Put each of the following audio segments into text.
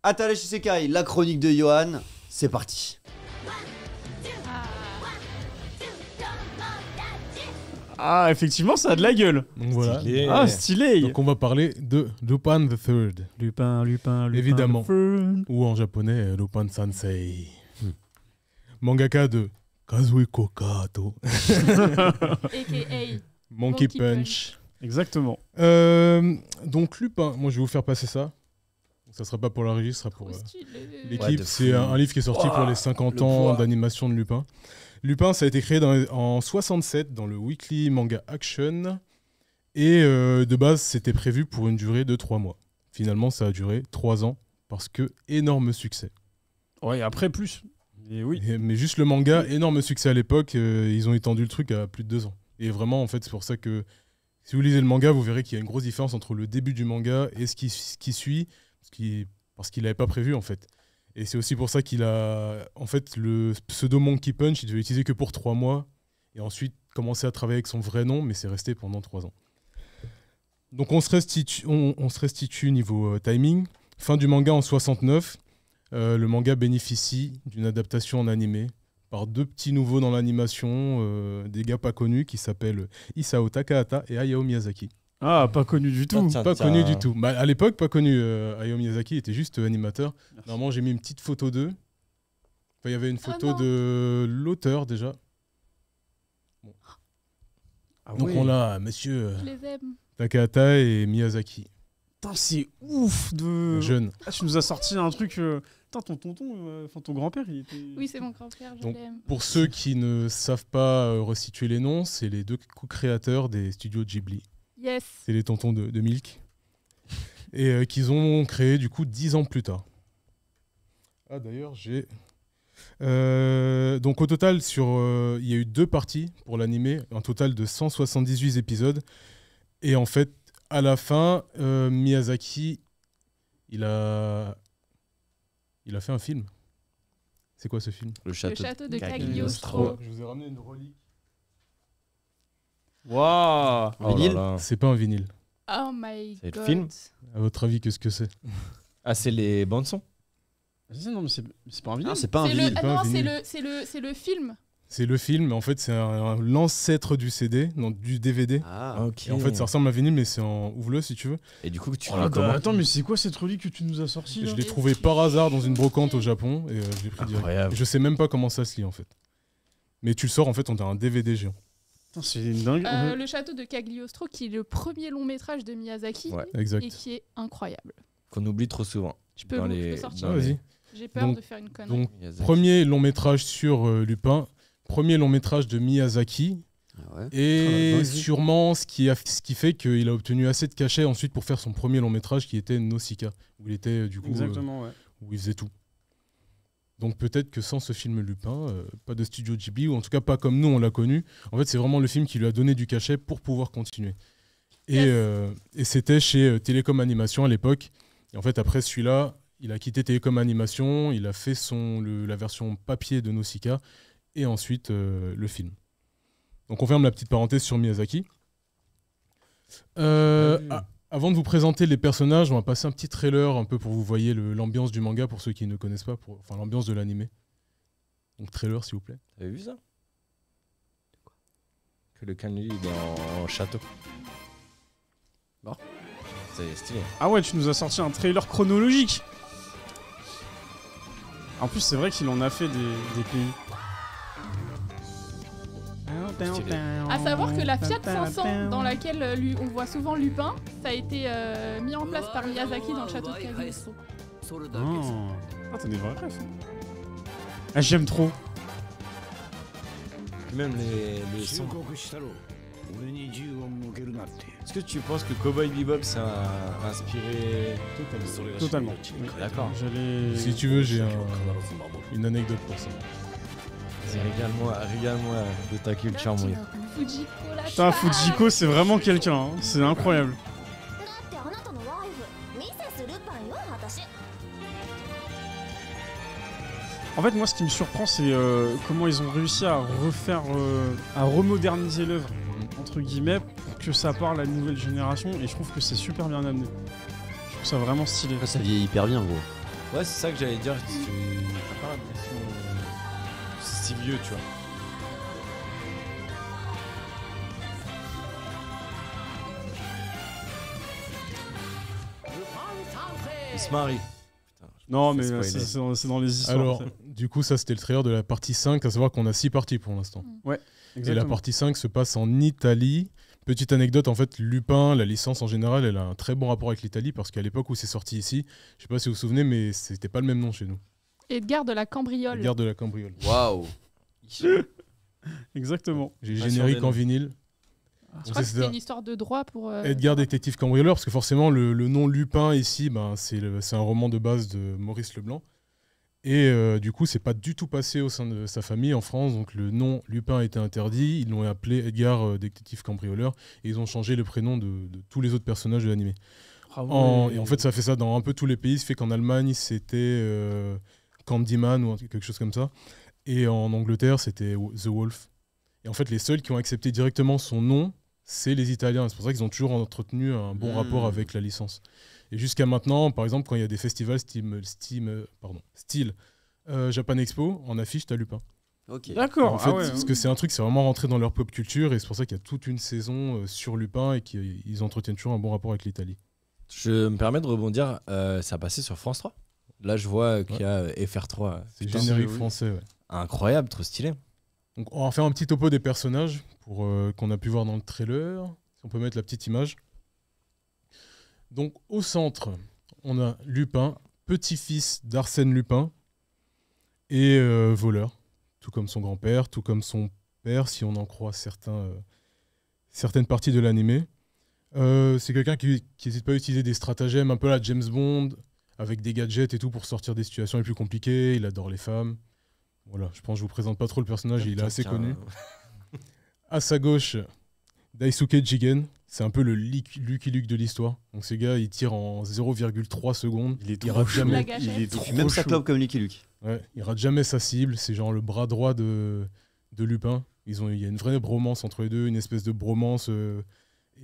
Atala Shisekai, la chronique de Johan, c'est parti. Ah, effectivement, ça a de la gueule. Donc voilà. Stylé. Ah, stylé. Donc on va parler de Lupin the Third. Lupin. Évidemment. Lupin. Ou en japonais, Lupin Sensei. Mangaka de Kazuhiko Kato. A.K.A. Monkey Monkey Punch. Exactement. Donc Lupin, moi je vais vous faire passer ça. Ça sera pas pour la régie, ce sera pour Trop stylé. l'équipe. Ouais, de C'est fou. un livre qui est sorti pour les 50 le ans poids. d'animation de Lupin. Lupin, ça a été créé en 67 dans le Weekly Manga Action. Et de base, c'était prévu pour une durée de 3 mois. Finalement, ça a duré 3 ans parce que énorme succès. Ouais, après plus. Et oui. Mais juste le manga, énorme succès à l'époque, ils ont étendu le truc à plus de 2 ans. Et vraiment, en fait, c'est pour ça que si vous lisez le manga, vous verrez qu'il y a une grosse différence entre le début du manga et ce qui suit, parce qu'il n'avait pas prévu, en fait. Et c'est aussi pour ça qu'il a... En fait, le pseudo Monkey Punch, il devait l'utiliser que pour 3 mois, et ensuite commencer à travailler avec son vrai nom, mais c'est resté pendant 3 ans. Donc on se restitue niveau timing. Fin du manga en 69. Le manga bénéficie d'une adaptation en animé par 2 petits nouveaux dans l'animation, des gars pas connus qui s'appellent Isao Takahata et Hayao Miyazaki. Ah, pas connu du tout. Tiens, Pas tiens. connu du tout. Bah, à l'époque, pas connu. Hayao Miyazaki était juste animateur. Merci. Normalement, j'ai mis une petite photo d'eux. Enfin, il y avait une photo non. de l'auteur déjà. Ah Donc ouais. on a monsieur Je les aime. Takahata et Miyazaki, Putain, c'est ouf de. jeune. Ah, tu nous as sorti un truc. Putain, ton tonton, enfin ton grand-père, il était. Oui, c'est mon grand-père, je Donc, l'aime. Pour ceux qui ne savent pas resituer les noms, c'est les 2 co-créateurs des studios Ghibli. Yes. C'est les tontons de Milk. Et qu'ils ont créé du coup 10 ans plus tard. Ah d'ailleurs, j'ai... donc au total, il y a eu 2 parties pour l'animé, un total de 178 épisodes. Et en fait, à la fin, Miyazaki, il a fait un film. C'est quoi ce film? Le Le château de Cagliostro. Cagliostro. Je vous ai ramené une relique. Waouh. Oh Vinyle. là là. C'est pas un vinyle. Oh my C'est le god. film À votre avis, qu'est-ce que c'est? Ah, c'est les bandes son. Non, mais c'est pas un vinyle. Non, c'est pas un C'est vinyle. pas un non, vinyle. c'est le film. C'est le film, mais en fait, c'est l'ancêtre du CD, non, du DVD. Ah, Ok. Et en fait, ça ressemble à un vinyle, mais c'est en ouvre-le si tu veux. Et du coup, tu Oh, l'as bah, comment attends, mais c'est quoi cette relique que tu nous as sortie là Je l'ai trouvé par hasard dans une brocante au Japon et je l'ai pris direct. Incroyable. Et je sais même pas comment ça se lit en fait. Mais tu le sors en fait, on a un DVD géant. Putain, c'est une dingue. Le château de Cagliostro, qui est le premier long métrage de Miyazaki Ouais. Exact. et qui est incroyable. Qu'on oublie trop souvent. Je peux Dans vous les- le sortir. Ah, vas-y. J'ai peur Donc- de faire une connerie. Donc, Miyazaki. premier long métrage sur Lupin, premier long métrage de Miyazaki, Ah ouais. et Vas-y. sûrement ce qui fait qu'il a obtenu assez de cachet ensuite pour faire son premier long métrage qui était Nausicaa, où il était du coup Exactement, ouais. où il faisait tout. Donc peut-être que sans ce film Lupin, pas de studio Ghibli, ou en tout cas pas comme nous on l'a connu. En fait, c'est vraiment le film qui lui a donné du cachet pour pouvoir continuer. Et c'était chez Télécom Animation à l'époque. Et en fait, après celui-là, il a quitté Télécom Animation, il a fait la version papier de Nausicaa, et ensuite le film. Donc on ferme la petite parenthèse sur Miyazaki. Avant de vous présenter les personnages, on va passer un petit trailer un peu pour que vous voyez l'ambiance du manga pour ceux qui ne connaissent pas, enfin l'ambiance de l'animé. Donc trailer s'il vous plaît. T'avais vu ça? Que le Kanji il est en château. Bon. C'est stylé. Ah ouais, tu nous as sorti un trailer chronologique. En plus, c'est vrai qu'il en a fait des pays. À savoir que la Fiat 500, dans laquelle on voit souvent Lupin, ça a été mis en place par Miyazaki dans le château de Cagliostro. Ah, t'as des vrais rêves. Ah, j'aime trop. Même les sons. Est-ce que tu penses que Cowboy Bebop ça a inspiré Totalement. D'accord. J'allais. Si tu veux, j'ai une anecdote pour ça. Vas-y, régale-moi de ta culture, mon gars. Fujiko, la Putain, cheval. Fujiko, c'est vraiment quelqu'un. Hein. C'est incroyable. En fait, moi, ce qui me surprend, c'est comment ils ont réussi à refaire, à remoderniser l'œuvre, entre guillemets, pour que ça parle à une nouvelle génération. Et je trouve que c'est super bien amené. Je trouve ça vraiment stylé. Ça vieillit hyper bien, gros. Ouais, c'est ça que j'allais dire. T'as pas l'impression que c'est si vieux, tu vois. Il se marie. Putain, Non, mais Fais c'est dans les histoires. Alors, en fait. du coup, ça c'était le trailer de la partie 5, à savoir qu'on a 6 parties pour l'instant. Et la Exactement. partie 5 se passe en Italie. Petite anecdote, en fait, Lupin, la licence en général, elle a un très bon rapport avec l'Italie parce qu'à l'époque où c'est sorti ici, je sais pas si vous vous souvenez, mais c'était pas le même nom chez nous. Edgar de la Cambriole. Guerre de la Cambriole. Waouh. Exactement. J'ai Pas sûr générique des en noms. vinyle. Je Donc crois que c'est c'était ça. une histoire de droit pour. Edgar détective cambrioleur, parce que forcément le nom Lupin ici, c'est un roman de base de Maurice Leblanc. Et du coup, c'est pas du tout passé au sein de sa famille en France. Donc le nom Lupin a été interdit. Ils l'ont appelé Edgar détective cambrioleur. Et ils ont changé le prénom de tous les autres personnages de l'animé. Ah Et en fait, ça fait ça dans un peu tous les pays. Ce fait qu'en Allemagne, c'était Candyman ou quelque chose comme ça. Et en Angleterre, c'était The Wolf. Et en fait, les seuls qui ont accepté directement son nom, c'est les Italiens. C'est pour ça qu'ils ont toujours entretenu un bon rapport avec la licence. Et jusqu'à maintenant, par exemple, quand il y a des festivals style Japan Expo, en affiche, t'as Lupin. Ok. D'accord. En fait, Ah ouais. parce que c'est un truc, c'est vraiment rentré dans leur pop culture, et c'est pour ça qu'il y a toute une saison sur Lupin, et qu'ils entretiennent toujours un bon rapport avec l'Italie. Je me permets de rebondir. Ça a passé sur France 3. Là, je vois qu'il y a FR3. C'est Putain, générique oui. français, ouais. incroyable, trop stylé. Donc, on va faire un petit topo des personnages pour qu'on a pu voir dans le trailer. Si on peut mettre la petite image. Donc, au centre, on a Lupin, petit-fils d'Arsène Lupin et voleur, tout comme son grand-père, tout comme son père, si on en croit certaines parties de l'animé. C'est quelqu'un qui n'hésite pas à utiliser des stratagèmes un peu à la James Bond, avec des gadgets et tout pour sortir des situations les plus compliquées. Il adore les femmes. Voilà, je pense que je vous présente pas trop le personnage, il est assez connu. À sa gauche, Daisuke Jigen, c'est un peu le Lucky Luke de l'histoire. Donc ces gars, ils tirent en 0,3 secondes. Il rate La jamais. gâchette. Il fume même sa clope comme Lucky Luke. Ouais, il rate jamais sa cible. C'est genre le bras droit de Lupin. Il y a une vraie bromance entre les deux, une espèce de bromance.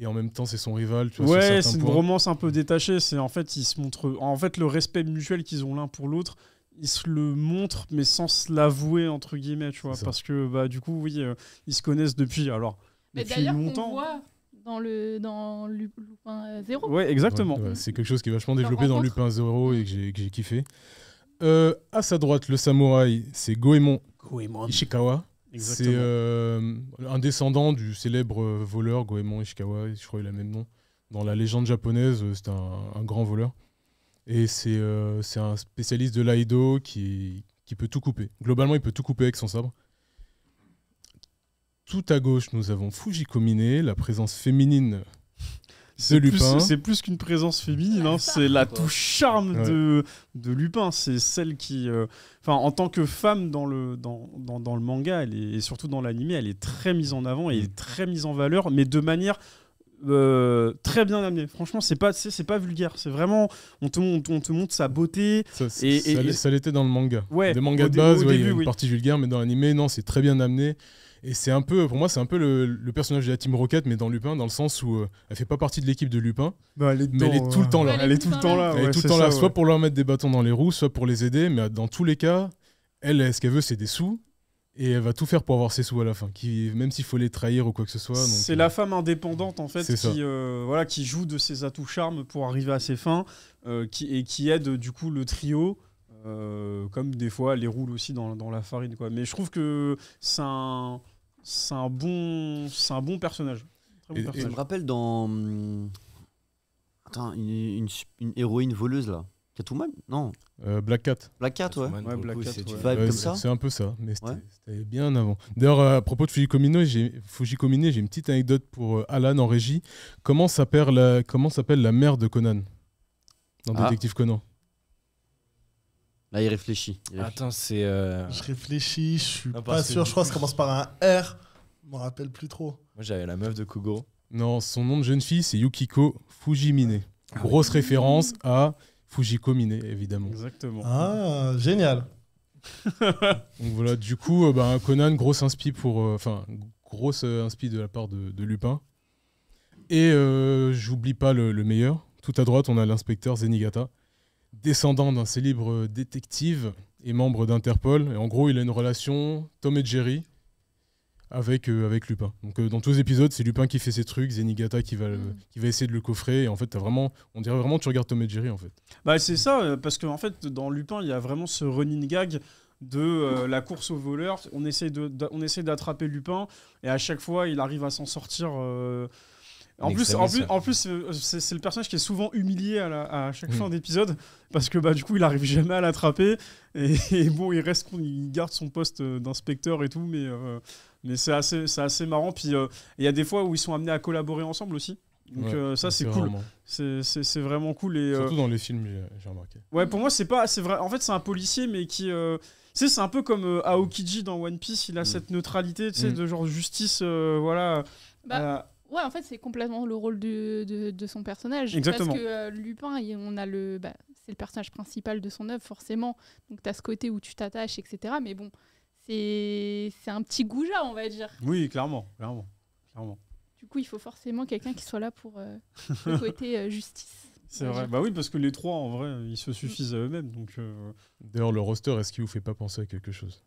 Et en même temps, c'est son rival. Tu vois, sur Ouais, certains c'est une points. romance un peu détachée. C'est en fait, ils se montrent. En fait, le respect mutuel qu'ils ont l'un pour l'autre, ils se le montrent, mais sans se l'avouer entre guillemets, tu vois, C'est ça. parce que bah du coup, oui, ils se connaissent depuis Mais depuis d'ailleurs, qu'on longtemps. voit dans Lupin 0. Ouais, exactement. Ouais, c'est quelque chose qui est vachement Leur développé dans rencontre. Lupin 0 et que j'ai kiffé. À sa droite, le samouraï, c'est Goemon Ishikawa. C'est Exactement. un descendant du célèbre voleur Goemon Ishikawa, je crois qu'il a le même nom. Dans la légende japonaise, c'est un grand voleur. Et c'est un spécialiste de l'aïdo qui peut tout couper. Globalement, il peut tout couper avec son sabre. Tout à gauche, nous avons Fujiko Mine, la présence féminine de Lupin. C'est plus qu'une présence féminine, hein, c'est la touche charme Ouais. de Lupin. C'est celle qui, en tant que femme dans le manga, et surtout dans l'anime, elle est très mise en avant et très mise en valeur, mais de manière très bien amenée. Franchement, c'est pas vulgaire. C'est vraiment, on te montre sa beauté. Ça l'était dans le manga. Ouais, Le manga au de dé- base, au ouais, il y a début, une oui. partie vulgaire, mais dans l'animé, non, c'est très bien amené. Et c'est un peu, pour moi, c'est un peu le personnage de la Team Rocket, mais dans Lupin, dans le sens où elle fait pas partie de l'équipe de Lupin, Bah, elle est mais elle est tout le temps là. Ouais, Elle est tout le temps là. Elle est ouais, tout le c'est temps là, ça, soit ouais. pour leur mettre des bâtons dans les roues, soit pour les aider, mais dans tous les cas, elle, ce qu'elle veut, c'est des sous, et elle va tout faire pour avoir ses sous à la fin, même s'il faut les trahir ou quoi que ce soit. donc, C'est la femme indépendante en fait C'est ça. qui joue de ses atouts charmes pour arriver à ses fins qui aide du coup le trio comme des fois elle les roule aussi dans la farine quoi. Mais je trouve que c'est un bon personnage. Très bon Et- Ça personnage. me rappelle dans. Attends, une héroïne voleuse là. Catwoman. Non. Black Cat. Black Cat, ouais. Ouais, Black Cat, C'est ouais. une vibe Ouais, comme c'est ça. c'est un peu ça, mais Ouais. c'était bien avant. D'ailleurs, à propos de Fujiko Mine, j'ai une petite anecdote pour Alan en régie. Comment s'appelle la mère de Conan dans Ah. Détective Conan? Là, il réfléchit. Attends, c'est. Je réfléchis, je suis Non, pas parce que sûr. du Je crois que coup, ça commence par un R. Je m'en rappelle plus trop. Moi, j'avais la meuf de Kugoro. Non, son nom de jeune fille, c'est Yukiko Fujimine. Grosse référence à Fujiko Mine, évidemment. Exactement. Ah, génial. Donc voilà, du coup, Conan, grosse inspi de la part de Lupin. Et j'oublie pas le meilleur. Tout à droite, on a l'inspecteur Zenigata. descendant d'un célèbre détective et membre d'Interpol. Et en gros, il a une relation Tom et Jerry avec Lupin. Donc dans tous les épisodes, c'est Lupin qui fait ses trucs, Zenigata qui va essayer de le coffrer. Et en fait, on dirait vraiment que tu regardes Tom et Jerry en fait. Bah c'est ça, parce qu'en fait, dans Lupin, il y a vraiment ce running gag de la course au voleur. On essaie d'attraper Lupin et à chaque fois, il arrive à s'en sortir. En plus, c'est le personnage qui est souvent humilié à chaque fin d'épisode parce que du coup, il arrive jamais à l'attraper et bon, il garde son poste d'inspecteur et tout, mais c'est assez marrant. Puis il y a des fois où ils sont amenés à collaborer ensemble aussi. Donc ça c'est cool. C'est vraiment cool et surtout dans les films, j'ai remarqué. Ouais, pour moi c'est vrai. En fait, c'est un policier mais qui c'est un peu comme Aokiji dans One Piece, il a cette neutralité, de genre justice voilà. Ouais, en fait, c'est complètement le rôle de son personnage. Exactement. Parce que Lupin, c'est le personnage principal de son œuvre, forcément. Donc, tu as ce côté où tu t'attaches, etc. Mais bon, c'est un petit goujat, on va dire. Oui, clairement. Du coup, il faut forcément quelqu'un qui soit là pour le côté justice. C'est vrai. Bah oui, parce que les trois, en vrai, ils se suffisent à eux-mêmes. Donc, D'ailleurs, le roster, est-ce qu'il vous fait pas penser à quelque chose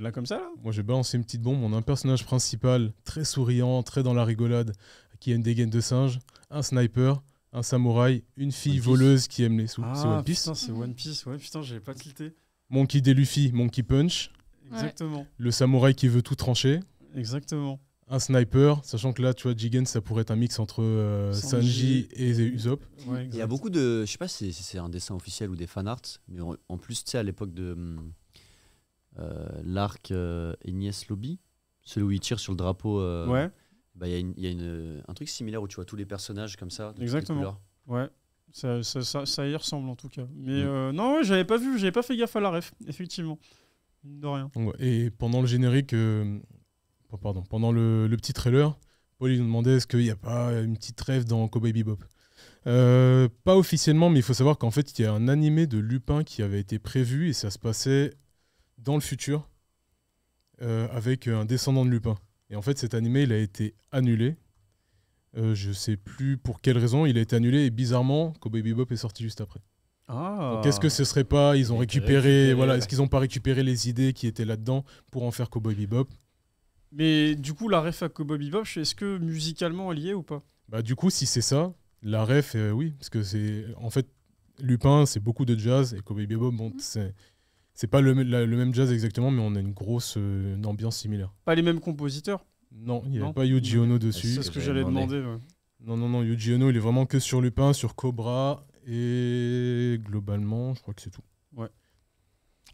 Là, comme ça, là Moi, j'ai balancé une petite bombe. On a un personnage principal très souriant, très dans la rigolade, qui a une dégaine de singe, un sniper, un samouraï, une fille voleuse qui aime les sous. C'est One Piece. Putain, c'est One Piece. Ouais, putain, j'avais pas tilté. Monkey D. Luffy, Monkey Punch. Exactement. Le samouraï qui veut tout trancher. Exactement. Un sniper, sachant que là, tu vois, Jigen, ça pourrait être un mix entre Sanji et Usopp. Ouais, il y a beaucoup de... Je sais pas si c'est un dessin officiel ou des fanarts, mais en plus, tu sais, à l'époque de... l'arc Enies Lobby, celui où il tire sur le drapeau. Il y a un truc similaire où tu vois tous les personnages comme ça. Exactement. Ouais, ça y ressemble en tout cas. Mais non, j'avais pas fait gaffe à la ref, effectivement. De rien. Et pendant le générique, pendant le petit trailer, Paul il nous demandait est-ce qu'il n'y a pas une petite rêve dans Cowboy Bebop. Pas officiellement, mais il faut savoir qu'en fait, il y a un animé de Lupin qui avait été prévu et ça se passait dans le futur avec un descendant de Lupin. Et en fait, cet animé, il a été annulé. Je sais plus pour quelle raison il a été annulé et bizarrement, Cowboy Bebop est sorti juste après. Donc est-ce que ce serait pas, ils ont récupéré, est-ce qu'ils n'ont pas récupéré les idées qui étaient là-dedans pour en faire Cowboy Bebop? Mais du coup, la ref à Cowboy Bebop, est-ce que musicalement elle y est ou pas? Bah du coup, si c'est ça, la ref, oui, parce que c'est en fait Lupin, c'est beaucoup de jazz et Cowboy Bebop, bon, c'est pas le même jazz exactement, mais on a une ambiance similaire. Pas les mêmes compositeurs? Non, il n'y avait pas Yuji Ono dessus. C'est ce que j'allais demander. Ouais. Non, Yuji Ono, il est vraiment que sur Lupin, sur Cobra, et globalement, je crois que c'est tout. Ouais.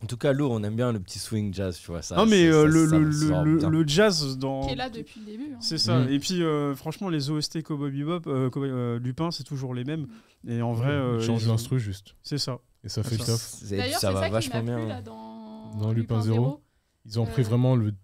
En tout cas, lourd, on aime bien le petit swing jazz, tu vois. Ça, non, mais le jazz dans... Qui est là depuis le début. Hein. C'est ça. Et puis, franchement, les OST Cowboy Bebop, Lupin, c'est toujours les mêmes. Et en vrai... change l'instru juste. C'est ça. Et ça fait le taf. D'ailleurs, ça c'est va ça vachement qui m'a plu, bien. là, dans Lupin 0. Ils ont pris vraiment le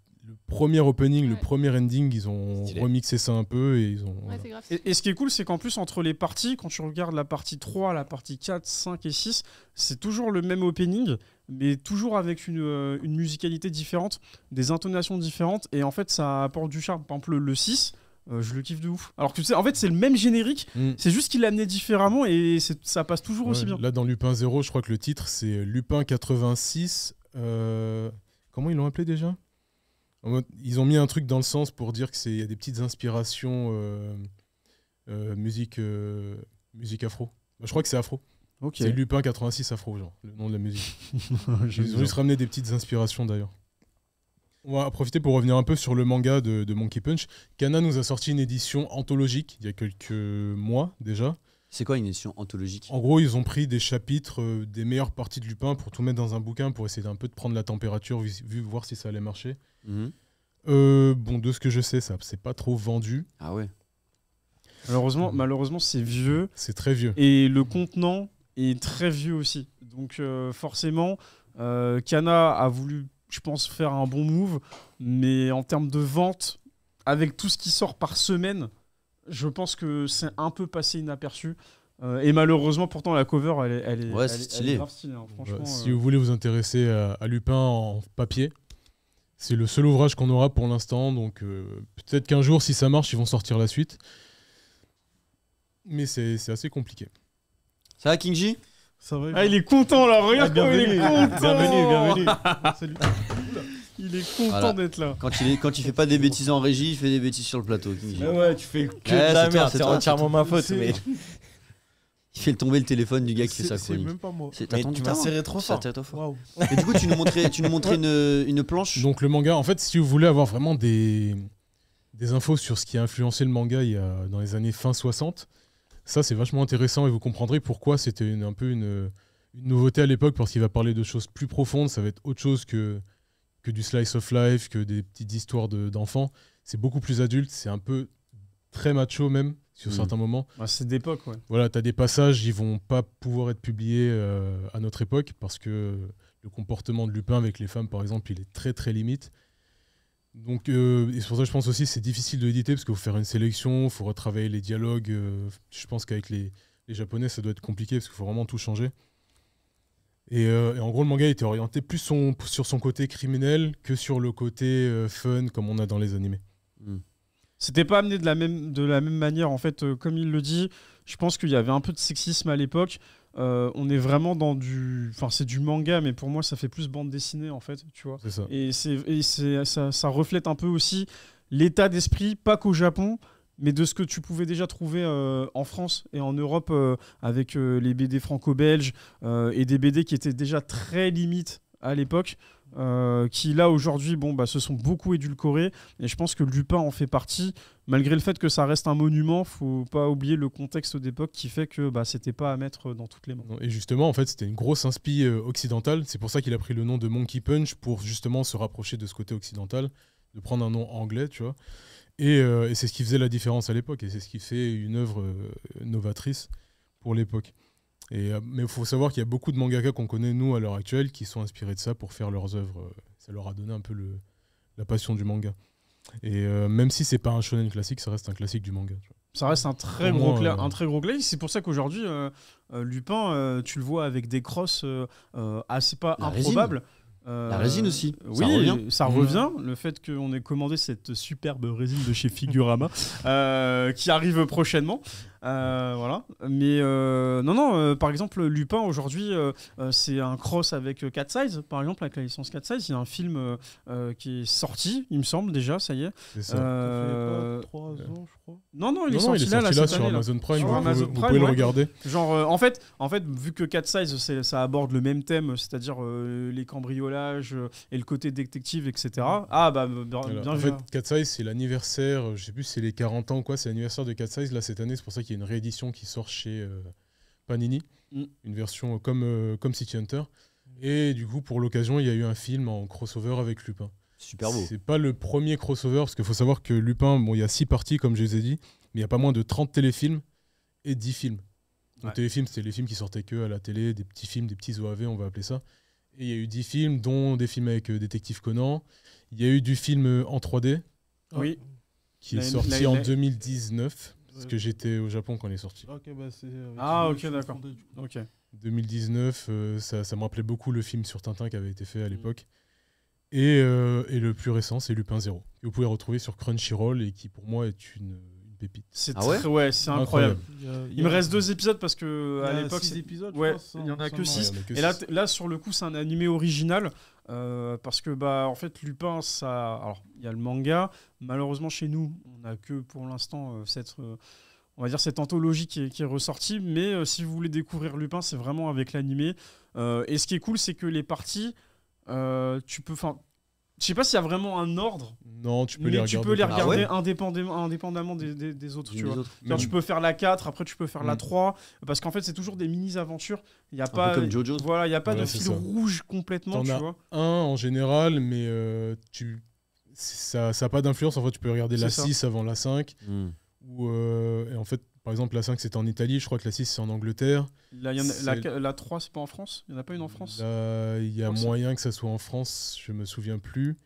premier opening, le premier ending, ils ont remixé ça un peu et ils ont... Ouais, grave. Et ce qui est cool, c'est qu'en plus, entre les parties, quand tu regardes la partie 3, la partie 4, 5 et 6, c'est toujours le même opening, mais toujours avec une musicalité différente, des intonations différentes, et en fait, ça apporte du charme. Par exemple, le 6... je le kiffe de ouf. Alors que tu sais, en fait, c'est le même générique, c'est juste qu'il l'a amené différemment et ça passe toujours aussi bien. Là, dans Lupin 0, je crois que le titre, c'est Lupin 86. Comment ils l'ont appelé déjà? Ils ont mis un truc dans le sens pour dire qu'il y a des petites inspirations musique afro. Je crois que c'est afro. Okay. C'est Lupin 86 afro, genre, le nom de la musique. Ils ont juste ramené des petites inspirations d'ailleurs. On va profiter pour revenir un peu sur le manga de Monkey Punch. Kana nous a sorti une édition anthologique il y a quelques mois déjà. C'est quoi une édition anthologique? En gros, ils ont pris des chapitres des meilleures parties de Lupin pour tout mettre dans un bouquin pour essayer un peu de prendre la température, voir si ça allait marcher. Bon, de ce que je sais, ça c'est pas trop vendu. Ah ouais. Malheureusement, c'est vieux. C'est très vieux. Et le contenant est très vieux aussi. Donc forcément, Kana a voulu, je pense, faire un bon move, mais en termes de vente, avec tout ce qui sort par semaine, je pense que c'est un peu passé inaperçu. Et malheureusement, pourtant, la cover, elle est grave stylée. Hein, franchement, si vous voulez vous intéresser à Lupin en papier, c'est le seul ouvrage qu'on aura pour l'instant. Donc peut-être qu'un jour, si ça marche, ils vont sortir la suite. Mais c'est assez compliqué. Ça va, Kingji? Ça va. Ah, il est content là, regarde comment il est content. Bienvenue. Salut. Il est content Voilà. d'être là. Quand il fait pas des bêtises en régie, il fait des bêtises sur le plateau, Kingji. Ouais, tu fais que Ouais, de la c'est toi, merde, c'est c'est toi, entièrement ma faute. C'est- Mais Il fait tomber le téléphone du gars qui fait sa C'est chronique. même pas moi. C'est Mais t'attends tu du m'as talent. serré trop Ça fort. t'attend fort. Waouh. Et du coup, tu nous montrais une planche. Donc le manga, en fait, si vous voulez avoir vraiment des infos sur ce qui a influencé le manga dans les années fin 60, ça c'est vachement intéressant et vous comprendrez pourquoi c'était un peu une nouveauté à l'époque, parce qu'il va parler de choses plus profondes, ça va être autre chose que du slice of life, que des petites histoires d'enfants. C'est beaucoup plus adulte, c'est un peu très macho même sur certains moments. Bah, c'est d'époque, ouais. Voilà, tu as des passages, ils vont pas pouvoir être publiés à notre époque parce que le comportement de Lupin avec les femmes, par exemple, il est très très limite. Donc, et c'est pour ça que je pense aussi que c'est difficile de l'éditer parce qu'il faut faire une sélection, il faut retravailler les dialogues. Je pense qu'avec les Japonais, ça doit être compliqué parce qu'il faut vraiment tout changer. Et en gros, le manga était orienté plus sur son côté criminel que sur le côté fun comme on a dans les animés. C'était pas amené de la même manière, en fait, comme il le dit. Je pense qu'il y avait un peu de sexisme à l'époque. On est vraiment dans c'est du manga, mais pour moi, ça fait plus bande dessinée, en fait, tu vois. C'est ça. Et ça reflète un peu aussi l'état d'esprit, pas qu'au Japon, mais de ce que tu pouvais déjà trouver en France et en Europe avec les BD franco-belges et des BD qui étaient déjà très limites à l'époque. Qui là aujourd'hui se sont beaucoup édulcorés, et je pense que Lupin en fait partie, malgré le fait que ça reste un monument. Faut pas oublier le contexte d'époque qui fait que c'était pas à mettre dans toutes les mains. Et justement, en fait, c'était une grosse inspi occidentale. C'est pour ça qu'il a pris le nom de Monkey Punch, pour justement se rapprocher de ce côté occidental, de prendre un nom anglais, tu vois. Et c'est ce qui faisait la différence à l'époque, et c'est ce qui fait une œuvre novatrice pour l'époque. Mais il faut savoir qu'il y a beaucoup de mangaka qu'on connaît, nous, à l'heure actuelle, qui sont inspirés de ça pour faire leurs œuvres. Ça leur a donné un peu la passion du manga. Et même si c'est pas un shonen classique, ça reste un classique du manga. Tu vois. Ça reste un très Au gros moins, un très gros classique. C'est pour ça qu'aujourd'hui Lupin, tu le vois avec des crosses assez pas La improbables. La résine aussi. Oui, ça revient. Le fait qu'on ait commandé cette superbe résine de chez Figurama qui arrive prochainement. Voilà. Mais non, par exemple, Lupin aujourd'hui, c'est un cross avec Cat Size, par exemple, avec la licence Cat Size. Il y a un film qui est sorti, il me semble déjà, ça y est. C'est ça. Ça fait pas 3 ans, je crois. Non, il est Non, sorti il est sorti là cette sur année, Amazon Prime. Sur vous Amazon vous Prime, pouvez le ouais. regarder. Genre, en fait, vu que Cat Size, ça aborde le même thème, c'est-à-dire les cambriolages et le côté détective, etc. Ah, bien En vu. fait, Cat Size, c'est l'anniversaire, je sais plus si c'est les 40 ans ou quoi, c'est l'anniversaire de Cat Size là cette année. C'est pour ça qu'il y a une réédition qui sort chez Panini, une version comme City Hunter. Et du coup, pour l'occasion, il y a eu un film en crossover avec Lupin. Super beau. C'est pas le premier crossover, parce qu'il faut savoir que Lupin, il y a 6 parties, comme je les ai dit, mais il y a pas moins de 30 téléfilms et 10 films. Donc, téléfilms, c'était les films qui sortaient que à la télé, des petits films, des petits OAV, on va appeler ça. Et il y a eu 10 films, dont des films avec Détective Conan. Il y a eu du film en 3D, Oui. qui est sorti en 2019, parce que j'étais au Japon quand il est sorti. Ok, c'est. Ok, d'accord. Ok. 2019, ça me rappelait beaucoup le film sur Tintin qui avait été fait à l'époque. Et le plus récent, c'est Lupin 0, que vous pouvez retrouver sur Crunchyroll et qui pour moi est une pépite. C'est Ah ouais c'est incroyable. Il me reste 2 épisodes parce Il que y à a l'époque 6 épisodes, ouais, je pense, il y en a que seulement. 6. Il y en a que Et six. là sur le coup, c'est un animé original parce que en fait Lupin, ça, alors il y a le manga. Malheureusement chez nous, on n'a que pour l'instant on va dire cette anthologie qui est ressortie. Mais si vous voulez découvrir Lupin, c'est vraiment avec l'animé. Et ce qui est cool, c'est que les parties, tu peux, je sais pas s'il y a vraiment un ordre. Non, tu peux Mais les regarder. tu peux les Ah regarder ouais indépendamment des autres, tu Les vois. autres. Genre, tu peux faire la 4, après tu peux faire la Mm. 3, parce qu'en fait c'est toujours des mini-aventures. Il y a Un pas, peu comme Jojo. voilà, il y a pas Voilà, de c'est fil ça. rouge complètement, T'en tu as vois. un en général, mais ça n'a pas d'influence. En fait, tu peux regarder la C'est ça. 6 avant la 5. Et en fait, par exemple, la 5 c'est en Italie, je crois que la 6 c'est en Angleterre. Là, la 3 c'est pas en France. Il y en a pas une en France. Là, il y a Je crois que moyen que ça soit en France, je me souviens plus.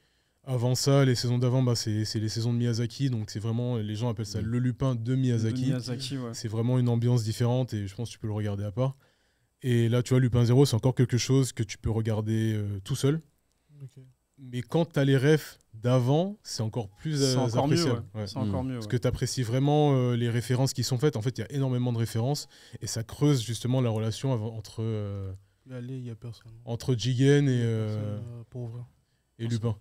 Avant ça, les saisons d'avant, c'est les saisons de Miyazaki, donc c'est vraiment, les gens appellent ça le Lupin de Miyazaki. De Miyazaki, ouais. C'est vraiment une ambiance différente et je pense que tu peux le regarder à part. Et là, tu vois, Lupin 0, c'est encore quelque chose que tu peux regarder tout seul. Ok. Mais quand tu as les refs d'avant, c'est encore plus C'est encore mieux, appréciable. ouais. Ouais. C'est encore mieux. Parce Ouais. que tu apprécies vraiment les références qui sont faites. En fait, il y a énormément de références et ça creuse justement la relation Allez, il y a personne. entre Jigen Pour ouvrir. et Lupin.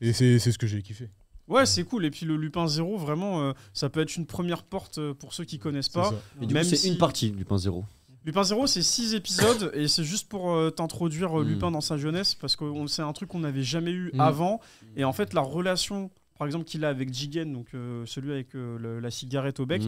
Et c'est ce que j'ai kiffé. Ouais, c'est cool. Et puis le Lupin 0, vraiment, ça peut être une première porte pour ceux qui connaissent C'est pas. ça. Et du Même coup, c'est si- une partie du Lupin 0. Lupin 0, c'est 6 épisodes et c'est juste pour t'introduire Mm. Lupin dans sa jeunesse parce que c'est un truc qu'on n'avait jamais eu Mm. avant. Et en fait, la relation, par exemple, qu'il a avec Jigen, donc celui avec la cigarette au bec,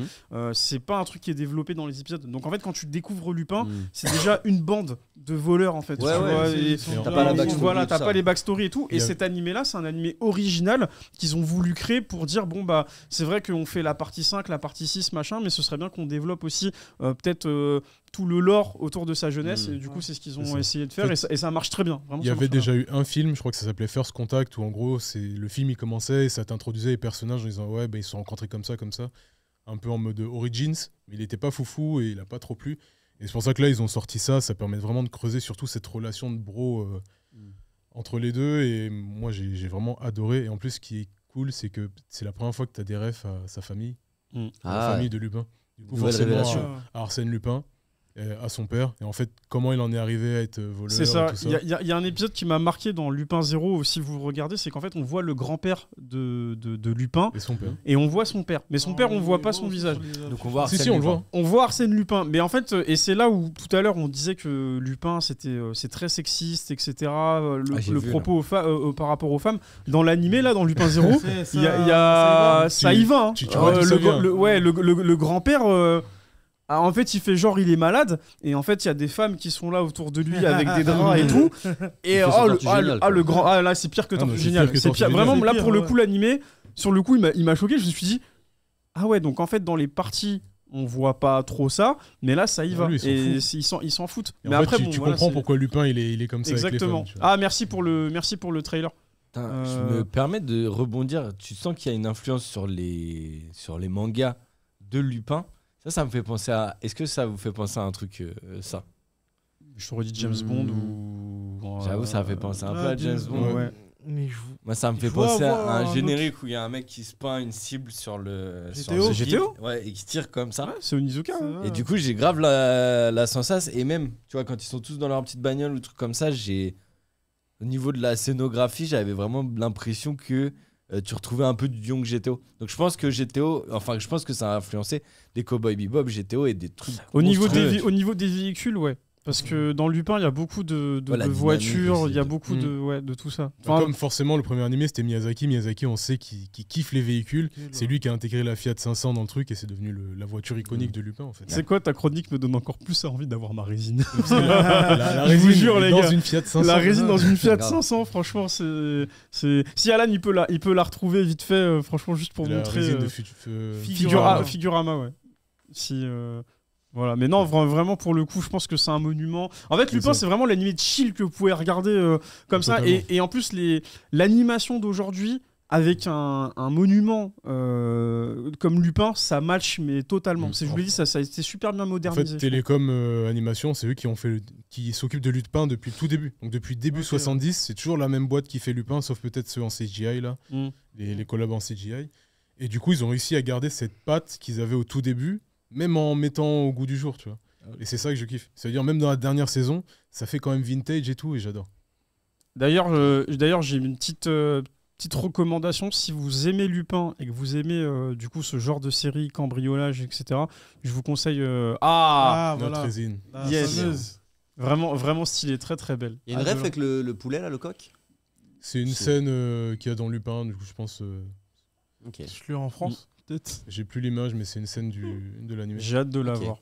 c'est pas un truc qui est développé dans les épisodes. Donc en fait, quand tu découvres Lupin, c'est déjà une bande de voleurs en fait. Ouais, tu ouais, vois, c'est- et- t'as pas la backstory voilà, et tout t'as ça. pas les backstories et tout. Il Et y a- cet animé-là, c'est un animé original qu'ils ont voulu créer pour dire bon bah c'est vrai qu'on fait la partie 5, la partie 6, machin, mais ce serait bien qu'on développe aussi peut-être tout le lore autour de sa jeunesse. Et du coup, c'est ce qu'ils C'est ont ça. essayé de faire et ça marche très bien. Vraiment, Il y ça avait marche très déjà eu un film, je crois que ça s'appelait First Contact, où en gros, le film il commençait et ça t'introduisait les personnages en disant ouais, bah, ils se sont rencontrés comme ça, un peu en mode Origins, mais il était pas foufou et il a pas trop plu. Et c'est pour ça que là, ils ont sorti ça, ça permet vraiment de creuser surtout cette relation de bro entre les deux. Et moi, j'ai vraiment adoré. Et en plus, ce qui est cool, c'est que c'est la première fois que tu as des refs à sa famille, à la Ah, famille de Lupin. Du coup, Nouvelle forcément, révélation. à Arsène Lupin, à son père. Et en fait, comment il en est arrivé à être voleur. C'est ça. et tout ça. Il y a un épisode qui m'a marqué dans Lupin 0, si vous regardez, c'est qu'en fait, on voit le grand-père de Lupin Et son père. et on voit son père. Mais son père, on voit pas son visage. Donc on voit Si, Arsène si, on le Lupin. voit. On voit Arsène Lupin, mais en fait, et c'est là où tout à l'heure on disait que Lupin c'est très sexiste, etc. J'ai Le vu, propos par rapport aux femmes. Dans l'animé là, dans Lupin 0, C'est il y a, ça, ça y va. Hein. tu vois d'où ça vient. Le grand-père. En fait, il fait genre il est malade et en fait il y a des femmes qui sont là autour de lui avec des draps et tout. Et Il fait son Tortue Géniale, quoi. le grand là c'est pire que Ah, Tortue mais c'est Géniale. pire que C'est Tortue pire. Géniale. Vraiment C'est là pire, pour le ouais. coup l'animé sur le coup il m'a choqué. Je me suis dit ah ouais donc en fait dans les parties on voit pas trop ça, mais là ça y Ah, va lui, il s'en et ils s'en foutent. Et Mais en fait, après tu, bon, tu voilà, comprends c'est- pourquoi Lupin il est comme ça Exactement. avec les femmes. Tu vois. Ah merci pour le trailer. Putain, je me permets de rebondir. Tu sens qu'il y a une influence sur les mangas de Lupin. Ça me fait penser à. Est-ce que ça vous fait penser à un truc, ça Je t'aurais dit James Bond ou. J'avoue, ça me fait penser un peu à James Bond. Ouais. Mais Moi, ça me fait Je vois penser à avoir un un générique où il y a un mec qui se peint une cible sur le. GTO? sur le C'est vide. GTO? Ouais, et qui tire comme ça. Ouais, c'est Onizuka. hein. Et du coup, j'ai grave la sensation. Et même, tu vois, quand ils sont tous dans leur petite bagnole ou truc comme ça, au niveau de la scénographie, j'avais vraiment l'impression que tu retrouvais un peu du Young GTO. Donc je pense que je pense que ça a influencé les Cowboy Bebop, GTO et des trucs. Au niveau monstrueux. des véhicules, ouais. Parce que dans Lupin, il y a beaucoup de Ouais, la voitures, dynamique il y a aussi. beaucoup de tout ça. Enfin, comme forcément le premier animé c'était Miyazaki, on sait qu'il kiffe les véhicules. C'est lui qui a intégré la Fiat 500 dans le truc et c'est devenu la voiture iconique de Lupin en fait. C'est quoi ta chronique me donne encore plus envie d'avoir ma résine. Parce que la Je vous résine jure, est les dans gars. une Fiat 500. La résine dans une Fiat grave. 500, franchement, c'est si Alan il peut la retrouver vite fait, franchement juste pour La montrer résine de Figurama. Figurama, ouais. Si voilà, mais non, vraiment pour le coup, je pense que c'est un monument. En fait, C'est Lupin, ça. c'est vraiment l'animé de chill que vous pouvez regarder comme ça. Totalement. Et en plus, l'animation d'aujourd'hui avec un monument comme Lupin, ça match mais totalement. Je vous l'ai dit, ça a été super bien En modernisé. fait, Télécom Animation, c'est eux qui s'occupent de Lupin depuis le tout début. Donc depuis début Ok, 70, c'est toujours la même boîte qui fait Lupin, sauf peut-être ceux en CGI là, Mm. les collabs en CGI. Et du coup, ils ont réussi à garder cette patte qu'ils avaient au tout début, même en mettant au goût du jour, tu vois. Et c'est ça que je kiffe. C'est-à-dire même dans la dernière saison, ça fait quand même vintage et tout, et j'adore. D'ailleurs, j'ai une petite recommandation. Si vous aimez Lupin et que vous aimez du coup ce genre de série, cambriolage, etc., je vous conseille. Ah, Notre voilà. résine. La Yes. fameuse. Vraiment stylé, très très belle. Il y a une Ah, ref je- avec le poulet là, le coq. C'est une C'est- scène qu'il y a dans Lupin, du coup, je pense. Ok. Je l'ai en France, peut-être. J'ai plus l'image, mais c'est une scène de l'anime. J'ai hâte de la Ok. voir.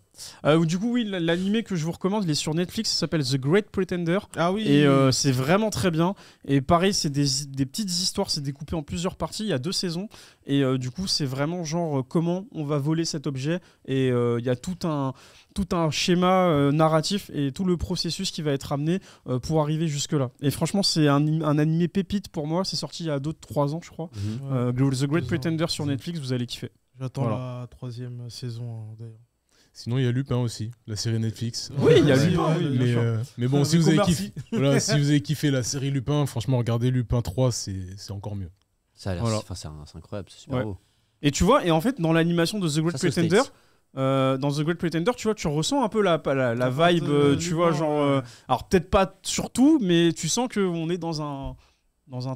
Du coup, oui, l'animé que je vous recommande, il est sur Netflix, ça s'appelle The Great Pretender. Ah oui. Et c'est vraiment très bien. Et pareil, c'est des petites histoires, c'est découpé en plusieurs parties. Il y a 2 saisons. Et du coup, c'est vraiment genre comment on va voler cet objet. Et il y a tout un schéma narratif et tout le processus qui va être amené pour arriver jusque-là. Et franchement, c'est un animé pépite pour moi. C'est sorti il y a 2-3 ans, je crois. Mhm. The Great 2 ans. Pretender sur Netflix, vous allez kiffer. J'attends voilà. la 3e saison, d'ailleurs. Sinon, il y a Lupin aussi, la série Netflix. Oui, il y a Ouais, Lupin, ouais, oui, bien Mais, sûr. mais bon, si vous, avez Merci. kiffé, voilà, si vous avez kiffé la série Lupin, franchement, regardez Lupin 3, c'est encore mieux. Ça a l'air, Voilà. enfin, c'est incroyable, c'est super Ouais. beau. Et tu vois, et en fait, dans l'animation de The Great Ça, c'est aux Pretender, States. dans The Great Pretender, tu vois, tu ressens un peu la vibe, tu Lupin, vois, genre. ouais. Alors, peut-être pas sur tout, mais tu sens qu'on est dans un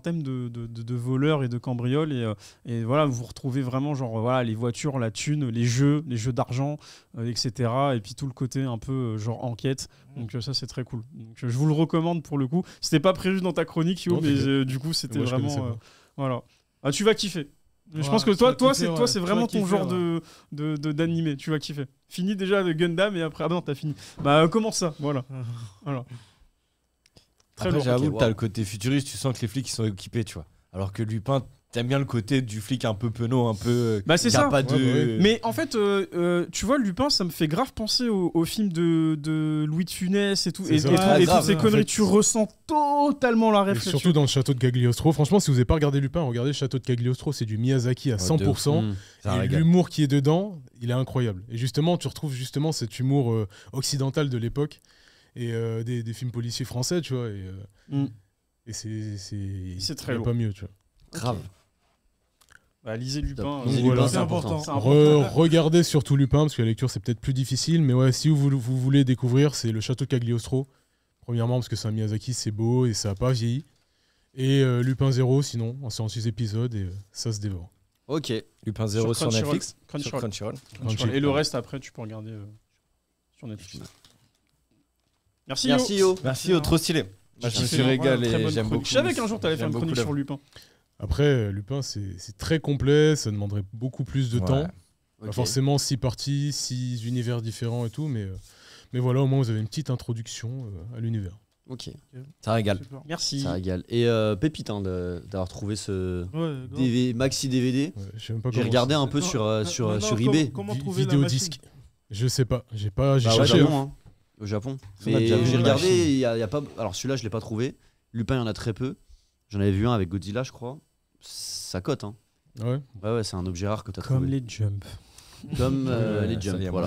thème de voleurs et de cambrioles. Et voilà, vous retrouvez vraiment, genre, voilà, les voitures, la thune, les jeux d'argent, etc. Et puis tout le côté un peu, genre, enquête. Donc, ça, c'est très cool. Donc, je vous le recommande pour le coup. C'était pas prévu dans ta chronique, Yo, Non, mais t'inquiète. du coup, c'était Moi, je connaissais vraiment. pas. Voilà. Ah, tu vas kiffer. Je Ouais, pense que tu vas toi, kiffer, c'est ouais. c'est Tu vraiment vas ton kiffer, genre ouais. d'animé. Tu vas kiffer. Fini déjà de Gundam et après. Ah bah non, t'as fini. Bah, commence ça. Voilà. Voilà. Très Après, lourd. j'avoue ok, que t'as wow. le côté futuriste, tu sens que les flics ils sont équipés, tu vois. Alors que Lupin, t'aimes bien le côté du flic un peu penaud, un peu. Bah, c'est qui a ça. pas de. Ouais, Mais en fait, tu vois, Lupin, ça me fait grave penser au film de Louis de Funès et tout. C'est Et, ça. et tout- Ouais, et grave. toutes ces En conneries. fait, Tu ressens totalement la Et réflexion. surtout dans le château de Cagliostro. Franchement, si vous n'avez pas regardé Lupin, regardez le château de Cagliostro, c'est du Miyazaki à de 100%. Mm. C'est un Et régal. l'humour qui est dedans, il est incroyable. Et justement, tu retrouves justement cet humour occidental de l'époque et des films policiers français, tu vois. Mm. Et c'est très il y a lourd. pas mieux, tu vois. Grave. Bah, lisez Lupin. Top. Donc Lisez voilà. Lupin, C'est important. C'est important. Regardez surtout Lupin, parce que la lecture c'est peut-être plus difficile, mais ouais, si vous voulez découvrir, c'est le château de Cagliostro. Premièrement, parce que c'est un Miyazaki, c'est beau et ça n'a pas vieilli. Et Lupin 0, sinon, c'est en 6 épisodes et ça se dévore. Ok. Lupin 0 sur Crunchyroll. Netflix. Sur Crunchyroll. Crunchyroll. Crunchyroll. Et le reste, après, tu peux regarder sur Netflix. Merci, Yo. Merci Yo. Merci, trop stylé. Moi, je me suis régalé, Très bonne j'aime chronique. beaucoup. Je savais qu'un jour, t'allais faire j'aime une chronique beaucoup sur Lupin. Après, Lupin, c'est très complet, ça demanderait beaucoup plus de Ouais. temps. Pas Ok. forcément 6 parties, 6 univers différents et tout, mais voilà, au moins vous avez une petite introduction à l'univers. Ok. Ça régale. Super. Merci. Ça régale. Et pépite hein, d'avoir trouvé ce Ouais, grave. maxi DVD. Ouais, je sais même pas J'ai comment regardé ça- un peu sur Maintenant, eBay. Comment Vi- trouver la vidéo machine disque. Je sais pas, j'ai Bah, au cherché. Japon, hein. Au Japon. On a Mais déjà vu j'ai la regardé, machine. il y a pas. Alors celui-là, je l'ai pas trouvé. Lupin, il y en a très peu. J'en avais vu un avec Godzilla, je crois. Ça cote, hein. Ouais. Ouais, c'est un objet rare que t'as Comme trouvé. les jumps. Comme Ouais, les ça, Jump, y a voilà.